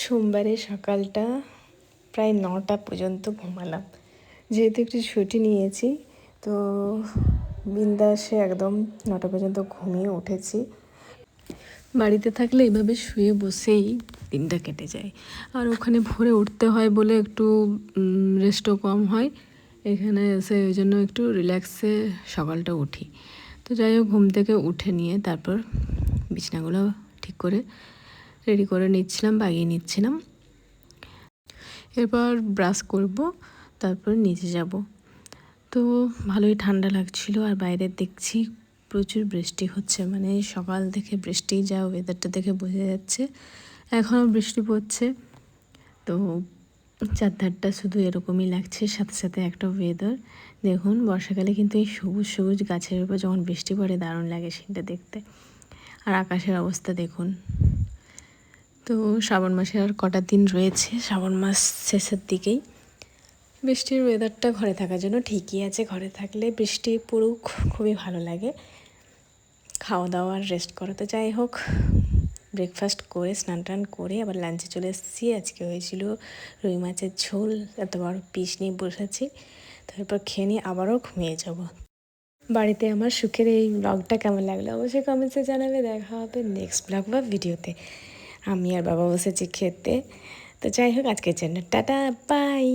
সোমবারে সকালটা প্রায় 9টা পর্যন্ত ঘুমালাম, যেহেতু একটু ছুটি নিয়েছি। তো বিন্দাসে একদম 9টা পর্যন্ত ঘুমিয়ে উঠেছি। বাড়িতে থাকলে এভাবে শুয়ে বসেই দিনটা কেটে যায়, আর ওখানে ভোরে উঠতে হয় বলে একটু রেস্টও কম হয়। এখানে এসে ওই জন্য একটু রিল্যাক্সে সকালটা উঠি। তো যাই হোক, ঘুম থেকে উঠে নিয়ে তারপর বিছানাগুলো ঠিক করে রেডি করে নিচ্ছিলাম, বাগিয়ে নিচ্ছিলাম। এরপর ব্রাশ করব, তারপর নিচে যাব। তো ভালোই ঠান্ডা লাগছিল, আর বাইরে দেখছি প্রচুর বৃষ্টি হচ্ছে, মানে সকাল থেকে বৃষ্টি, যা ওয়েদারটা দেখে বোঝা যাচ্ছে এখনও বৃষ্টি পড়ছে। তো চারধারটা শুধু এরকমই লাগছে, সাথে সাথে একটা ওয়েদার। দেখুন, বর্ষাকালে কিন্তু এই সবুজ সবুজ গাছের উপর যখন বৃষ্টি পড়ে দারুণ লাগে সেটা দেখতে। আর আকাশের অবস্থা দেখুন। তো শ্রাবণ মাসের আর কটা দিন রয়েছে, শ্রাবণ মাস শেষের দিকেই। বৃষ্টির ওয়েদারটা ঘরে থাকার জন্য ঠিকই আছে, ঘরে থাকলে বৃষ্টি পড়ুক খুবই ভালো লাগে, খাওয়া দাওয়া আর রেস্ট করা। তো যাই হোক, ব্রেকফাস্ট করে স্নান টান করে আবার লাঞ্চে চলে এসেছি। আজকে হয়েছিল রুই মাছের ঝোল, এত বড় পিস নিয়ে বসেছি। তারপর খেয়ে নিয়ে আবারও ঘুমিয়ে যাব। বাড়িতে আমার সুখের এই ব্লগটা কেমন লাগলো অবশ্যই কমেন্টসে জানাবে। দেখা হবে নেক্সট ব্লগ বা ভিডিওতে। আমি আর বাবা বসেছি খেতে। তো যাই হোক, আজকের জন্য টাটা, বাই।